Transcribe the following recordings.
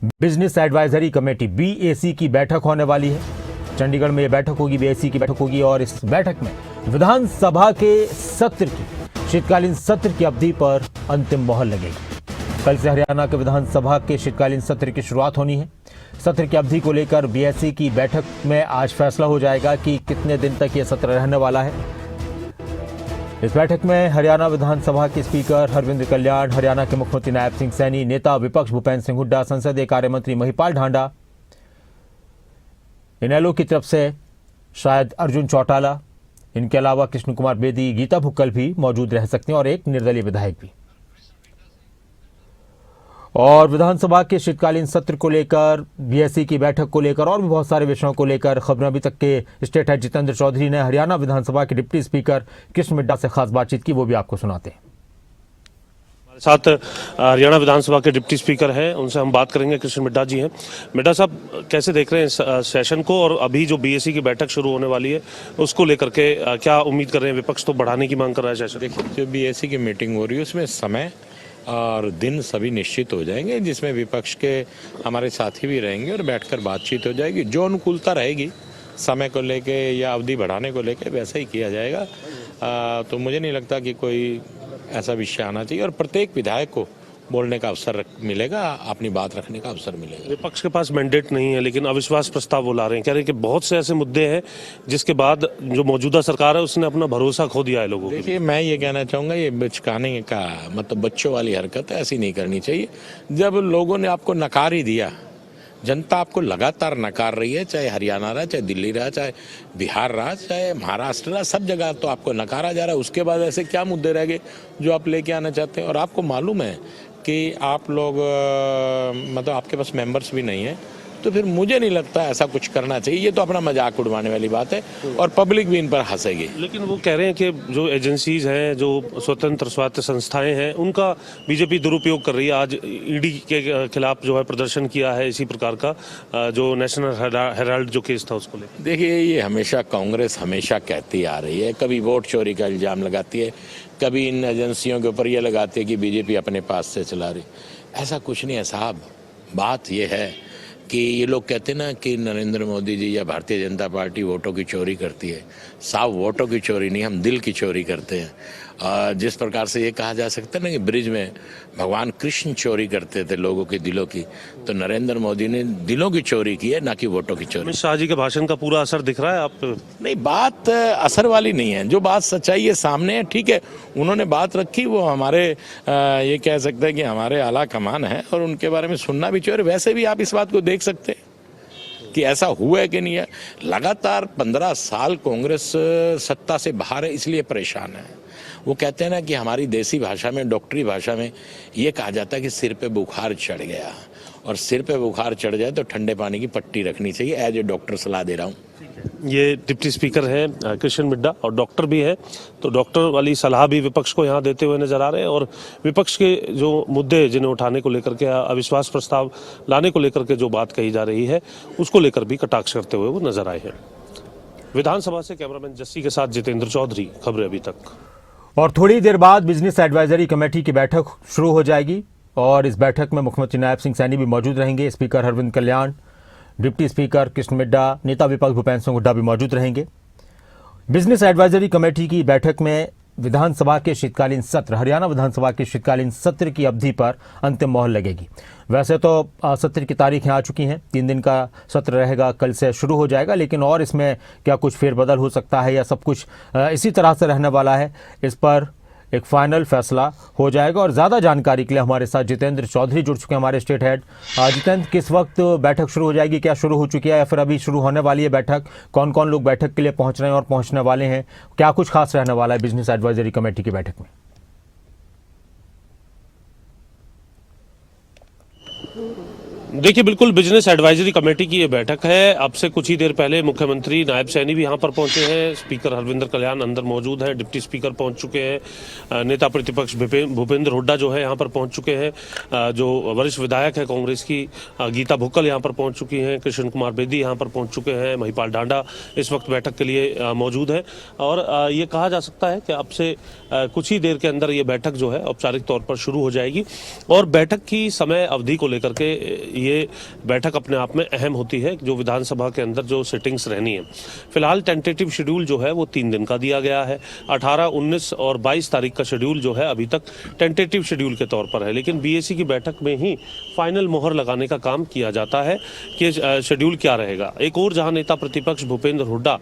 Business advisory committee BAC की बैठक होने वाली है। चंडीगढ़ में यह बैठक होगी, BAC की बैठक होगी और इस बैठक में विधानसभा के सत्र की शीतकालीन सत्र की अवधि पर अंतिम मोहर लगेगी। कल से हरियाणा के विधानसभा के शीतकालीन सत्र की शुरुआत होनी है। सत्र की अवधि को लेकर BAC की बैठक में आज फैसला हो जाएगा कि कितने दिन तक यह सत्र रहने वाला है। इस बैठक में हरियाणा विधानसभा के स्पीकर हरविंद्र कल्याण, हरियाणा के मुख्यमंत्री नायब सिंह सैनी, नेता विपक्ष भूपेंद्र सिंह हुड्डा, संसदीय कार्य मंत्री महिपाल ढांडा, इनेलो की तरफ से शायद अर्जुन चौटाला, इनके अलावा कृष्ण कुमार बेदी, गीता भुक्कल भी मौजूद रह सकते हैं और एक निर्दलीय विधायक भी। और विधानसभा के शीतकालीन सत्र को लेकर, BAC की बैठक को लेकर और भी बहुत सारे विषयों को लेकर खबरें अभी तक के स्टेट हेड जितेंद्र चौधरी ने हरियाणा विधानसभा के डिप्टी स्पीकर कृष्ण मिड्डा से खास बातचीत की, वो भी आपको सुनाते हैं। हमारे साथ हरियाणा विधानसभा के डिप्टी स्पीकर हैं, उनसे हम बात करेंगे। कृष्ण मिड्डा जी हैं। मिड्डा साहब, कैसे देख रहे हैं सेशन को और अभी जो BAC की बैठक शुरू होने वाली है उसको लेकर के क्या उम्मीद कर रहे हैं? विपक्ष तो बढ़ाने की मांग कर रहा है सेशन। देखिए, जो BAC की मीटिंग हो रही है उसमें समय और दिन सभी निश्चित हो जाएंगे, जिसमें विपक्ष के हमारे साथी भी रहेंगे और बैठकर बातचीत हो जाएगी। जो अनुकूलता रहेगी समय को लेके या अवधि बढ़ाने को लेके वैसा ही किया जाएगा। तो मुझे नहीं लगता कि कोई ऐसा विषय आना चाहिए और प्रत्येक विधायक को बोलने का अवसर मिलेगा, अपनी बात रखने का अवसर मिलेगा। विपक्ष के पास मैंडेट नहीं है लेकिन अविश्वास प्रस्ताव वो ला रहे हैं, कह रहे हैं कि बहुत से ऐसे मुद्दे हैं जिसके बाद जो मौजूदा सरकार है उसने अपना भरोसा खो दिया है लोगों को। देखिए, मैं ये कहना चाहूँगा, ये बचकाने का मतलब बच्चों वाली हरकत है, ऐसी नहीं करनी चाहिए। जब लोगों ने आपको नकार ही दिया, जनता आपको लगातार नकार रही है, चाहे हरियाणा रहा, चाहे दिल्ली रहा, चाहे बिहार रहा, चाहे महाराष्ट्र रहा, सब जगह तो आपको नकारा जा रहा है। उसके बाद ऐसे क्या मुद्दे रह गए जो आप लेके आना चाहते हैं? और आपको मालूम है कि आप लोग मतलब आपके पास मेंबर्स भी नहीं है, तो फिर मुझे नहीं लगता ऐसा कुछ करना चाहिए। ये तो अपना मजाक उड़वाने वाली बात है और पब्लिक भी इन पर हंसेगी। लेकिन वो कह रहे हैं कि जो एजेंसीज हैं, जो स्वतंत्र स्वायत्त संस्थाएं हैं, उनका बीजेपी दुरुपयोग कर रही है। आज ED के खिलाफ जो है प्रदर्शन किया है इसी प्रकार का, जो नेशनल हेराल्ड जो केस था उसको लेकर। देखिए, ये हमेशा कांग्रेस हमेशा कहती आ रही है, कभी वोट चोरी का इल्जाम लगाती है, कभी इन एजेंसियों के ऊपर ये लगाती है कि BJP अपने पास से चला रही। ऐसा कुछ नहीं है साहब। बात ये है कि ये लोग कहते हैं ना कि नरेंद्र मोदी जी या भारतीय जनता पार्टी वोटों की चोरी करती है। साहब, वोटों की चोरी नहीं, हम दिल की चोरी करते हैं। जिस प्रकार से ये कहा जा सकता है ना कि ब्रिज में भगवान कृष्ण चोरी करते थे लोगों के दिलों की, तो नरेंद्र मोदी ने दिलों की चोरी की है, ना कि वोटों की चोरी। अमित शाह जी के भाषण का पूरा असर दिख रहा है आप? नहीं, बात असर वाली नहीं है। जो बात सच्चाई है सामने है, ठीक है, उन्होंने बात रखी, वो हमारे ये कह सकते हैं कि हमारे आला कमान है और उनके बारे में सुनना भी चाहिए। और वैसे भी आप इस बात को देख सकते हैं कि ऐसा हुआ है कि नहीं है। लगातार 15 साल कांग्रेस सत्ता से बाहर है, इसलिए परेशान है। वो कहते हैं ना कि हमारी देसी भाषा में, डॉक्टरी भाषा में ये कहा जाता है कि सिर पे बुखार चढ़ गया, और सिर पे बुखार चढ़ जाए तो ठंडे पानी की पट्टी रखनी चाहिए। एज ए डॉक्टर सलाह दे रहा हूँ। ये डिप्टी स्पीकर हैं कृष्ण मिड्डा और डॉक्टर भी है, तो डॉक्टर वाली सलाह भी विपक्ष को यहाँ देते हुए नजर आ रहे हैं और विपक्ष के जो मुद्दे जिन्हें उठाने को लेकर के, अविश्वास प्रस्ताव लाने को लेकर के जो बात कही जा रही है उसको लेकर भी कटाक्ष करते हुए वो नजर आए हैं। विधानसभा से कैमरामैन जस्सी के साथ जितेंद्र चौधरी, खबरें अभी तक। और थोड़ी देर बाद बिजनेस एडवाइजरी कमेटी की बैठक शुरू हो जाएगी और इस बैठक में मुख्यमंत्री नायब सिंह सैनी भी मौजूद रहेंगे, स्पीकर हरविंद्र कल्याण, डिप्टी स्पीकर कृष्ण मिड्डा, नेता विपक्ष भूपेंद्र सिंह हुड्डा भी मौजूद रहेंगे। बिजनेस एडवाइजरी कमेटी की बैठक में विधानसभा के शीतकालीन सत्र, हरियाणा विधानसभा के शीतकालीन सत्र की अवधि पर अंतिम मोहर लगेगी। वैसे तो सत्र की तारीखें आ चुकी हैं, 3 दिन का सत्र रहेगा, कल से शुरू हो जाएगा, लेकिन और इसमें क्या कुछ फेरबदल हो सकता है या सब कुछ इसी तरह से रहने वाला है, इस पर एक फाइनल फैसला हो जाएगा। और ज़्यादा जानकारी के लिए हमारे साथ जितेंद्र चौधरी जुड़ चुके हैं, हमारे स्टेट हेड। जितेंद्र, किस वक्त बैठक शुरू हो जाएगी? क्या शुरू हो चुकी है या फिर अभी शुरू होने वाली है बैठक? कौन कौन लोग बैठक के लिए पहुंच रहे हैं और पहुंचने वाले हैं? क्या कुछ खास रहने वाला है बिजनेस एडवाइजरी कमेटी की बैठक में? देखिए, बिल्कुल बिजनेस एडवाइजरी कमेटी की ये बैठक है। अब से कुछ ही देर पहले मुख्यमंत्री नायब सैनी भी यहाँ पर पहुंचे हैं, स्पीकर हरविंद्र कल्याण अंदर मौजूद है, डिप्टी स्पीकर पहुंच चुके हैं, नेता प्रतिपक्ष भूपेंद्र हुड्डा जो है यहाँ पर पहुंच चुके हैं, जो वरिष्ठ विधायक है कांग्रेस की गीता भुक्कल यहाँ पर पहुंच चुकी हैं, कृष्ण कुमार बेदी यहाँ पर पहुंच चुके हैं, महिपाल ढांडा इस वक्त बैठक के लिए मौजूद है। और ये कहा जा सकता है कि अब से कुछ ही देर के अंदर ये बैठक जो है औपचारिक तौर पर शुरू हो जाएगी। और बैठक की समय अवधि को लेकर के ये बैठक अपने आप में अहम होती है, जो विधानसभा के अंदर जो सिटिंग्स रहनी है। फिलहाल टेंटेटिव शेड्यूल जो है वो 3 दिन का दिया गया है। 18, 19 और 22 तारीख का शेड्यूल जो है अभी तक टेंटेटिव शेड्यूल के तौर पर है, लेकिन बीएसी की बैठक में ही फाइनल मोहर लगाने का काम किया जाता है कि शेड्यूल क्या रहेगा। एक और जहां नेता प्रतिपक्ष भूपेंद्र हुड्डा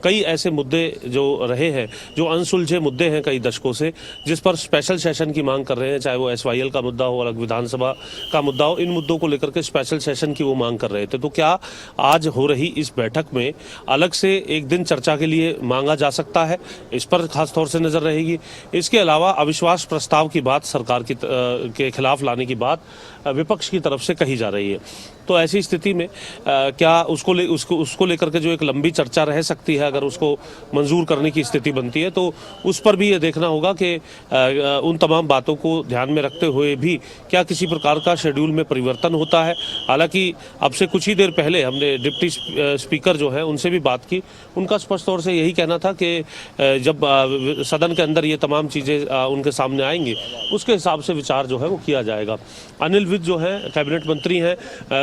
कई ऐसे मुद्दे जो रहे हैं, जो अनसुलझे मुद्दे हैं कई दशकों से, जिस पर स्पेशल सेशन की मांग कर रहे हैं, चाहे वो एसवाईएल का मुद्दा हो, अलग विधानसभा का मुद्दा हो, इन मुद्दों को लेकर के स्पेशल सेशन की वो मांग कर रहे थे। तो क्या आज हो रही इस बैठक में अलग से एक दिन चर्चा के लिए मांगा जा सकता है? इस पर खास तौर से नजर रहेगी। इसके अलावा अविश्वास प्रस्ताव की बात सरकार के खिलाफ लाने की बात विपक्ष की तरफ से कही जा रही है। तो ऐसी स्थिति में क्या उसको लेकर के जो एक लंबी चर्चा रह सकती है, अगर उसको मंजूर करने की स्थिति बनती है, तो उस पर भी ये देखना होगा कि उन तमाम बातों को ध्यान में रखते हुए भी क्या किसी प्रकार का शेड्यूल में परिवर्तन होता है। हालांकि अब से कुछ ही देर पहले हमने डिप्टी स्पीकर जो है उनसे भी बात की। उनका स्पष्ट तौर से यही कहना था कि जब सदन के अंदर ये तमाम चीज़ें उनके सामने आएंगी, उसके हिसाब से विचार जो है वो किया जाएगा। अनिल विज जो है कैबिनेट मंत्री हैं,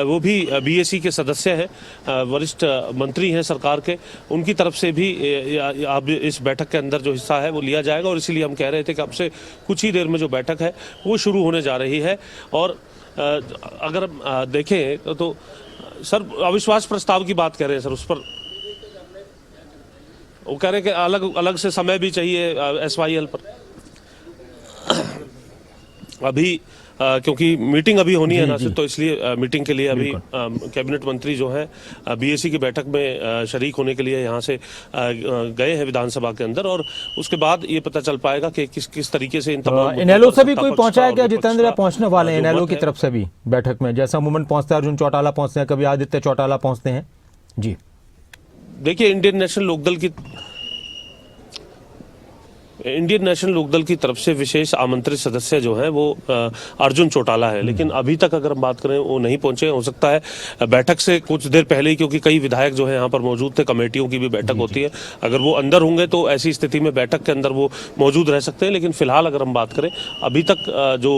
वो भी बीएसी के सदस्य हैं, वरिष्ठ मंत्री हैं सरकार के, उनकी तरफ से भी अब इस बैठक के अंदर जो हिस्सा है वो लिया जाएगा। और इसीलिए हम कह रहे थे कि अब से कुछ ही देर में जो बैठक है वो शुरू होने जा रही है। और अगर देखें तो सर अविश्वास प्रस्ताव की बात कह रहे हैं सर, उस पर वो कह रहे हैं कि अलग से समय भी चाहिए एसवाईएल पर। अभी क्योंकि मीटिंग अभी होनी है ना सिर्फ, तो इसलिए मीटिंग के लिए अभी कैबिनेट मंत्री जो है बीएसी की बैठक में शरीक होने के लिए यहाँ से गए हैं विधानसभा के अंदर, और उसके बाद ये पता चल पाएगा कि किस तरीके से इन तमाम इनेलो से भी कोई पहुंचा है क्या जितेंद्र? पहुंचने वाले हैं इनेलो की तरफ से भी बैठक में, जैसा अमूमन पहुंचता है अर्जुन चौटाला पहुंचते हैं, कभी आदित्य चौटाला पहुंचते हैं जी। देखिए इंडियन नेशनल लोकदल की तरफ से विशेष आमंत्रित सदस्य जो हैं वो अर्जुन चौटाला है, लेकिन अभी तक अगर हम बात करें वो नहीं पहुंचे। हो सकता है बैठक से कुछ देर पहले ही, क्योंकि कई विधायक जो हैं यहाँ पर मौजूद थे, कमेटियों की भी बैठक होती है, अगर वो अंदर होंगे तो ऐसी स्थिति में बैठक के अंदर वो मौजूद रह सकते हैं। लेकिन फिलहाल अगर हम बात करें अभी तक जो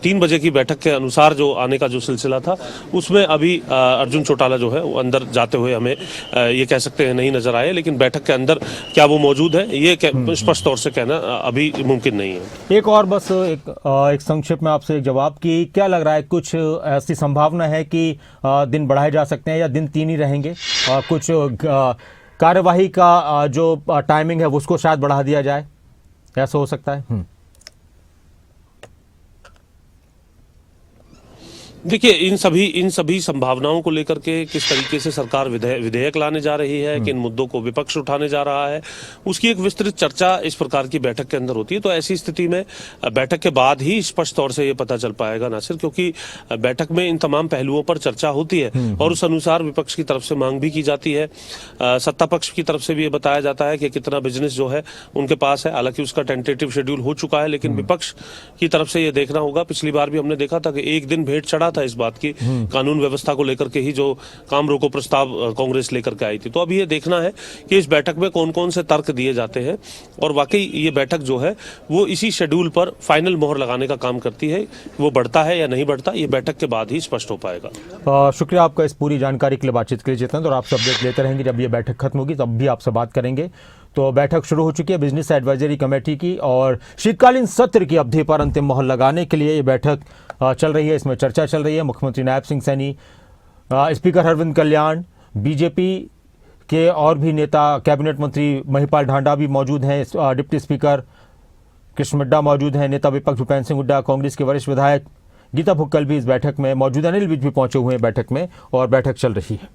3 बजे की बैठक के अनुसार जो आने का जो सिलसिला था, उसमें अभी अर्जुन चौटाला जो है वो अंदर जाते हुए हमें ये कह सकते हैं नहीं नजर आए। लेकिन बैठक के अंदर क्या वो मौजूद है ये स्पष्ट तौर से कहना अभी मुमकिन नहीं है। एक और बस एक संक्षिप्त में आपसे एक जवाब की क्या लग रहा है, कुछ ऐसी संभावना है कि दिन बढ़ाए जा सकते हैं या दिन 3 ही रहेंगे? कुछ कार्यवाही का जो टाइमिंग है उसको शायद बढ़ा दिया जाए, ऐसा हो सकता है? देखिए इन सभी संभावनाओं को लेकर के किस तरीके से सरकार विधेयक लाने जा रही है, किन मुद्दों को विपक्ष उठाने जा रहा है, उसकी एक विस्तृत चर्चा इस प्रकार की बैठक के अंदर होती है। तो ऐसी स्थिति में बैठक के बाद ही स्पष्ट तौर से ये पता चल पाएगा नासिर, क्योंकि बैठक में इन तमाम पहलुओं पर चर्चा होती है और उस अनुसार विपक्ष की तरफ से मांग भी की जाती है। सत्ता पक्ष की तरफ से भी ये बताया जाता है कि कितना बिजनेस जो है उनके पास है। हालांकि उसका टेंटेटिव शेड्यूल हो चुका है, लेकिन विपक्ष की तरफ से ये देखना होगा। पिछली बार भी हमने देखा था कि एक दिन भेंट चढ़ा था इस बात की, कानून व्यवस्था को लेकर के ही जो काम रोको प्रस्ताव कांग्रेस लेकर के आई थी। तो अभी ये देखना है कि इस बैठक में कौन कौन से तर्क दिए जाते हैं और वाकई ये बैठक जो है वो इसी शेड्यूल पर फाइनल मोहर लगाने का काम करती है। वो बढ़ता है या नहीं बढ़ता, ये बैठक के बाद ही स्पष्ट हो पाएगा। शुक्रिया आपका इस पूरी जानकारी के लिए, बातचीत के लिए जितेंद्र, और आपसे अपडेट लेते रहेंगे। जब ये बैठक खत्म होगी तब भी आपसे बात करेंगे। तो बैठक शुरू हो चुकी है बिजनेस एडवाइजरी कमेटी की, और शीतकालीन सत्र की अवधि पर अंतिम मोहर लगाने के लिए ये बैठक चल रही है। इसमें चर्चा चल रही है। मुख्यमंत्री नायब सिंह सैनी, स्पीकर हरविंद कल्याण, बीजेपी के और भी नेता, कैबिनेट मंत्री महिपाल ढांडा भी मौजूद हैं, डिप्टी स्पीकर कृष्ण मिड्डा मौजूद हैं, नेता विपक्ष भूपेंद्र सिंह हुड्डा, कांग्रेस के वरिष्ठ विधायक गीता भुक्कल भी इस बैठक में मौजूद, अनिल विज भी पहुंचे हुए हैं बैठक में, और बैठक चल रही है।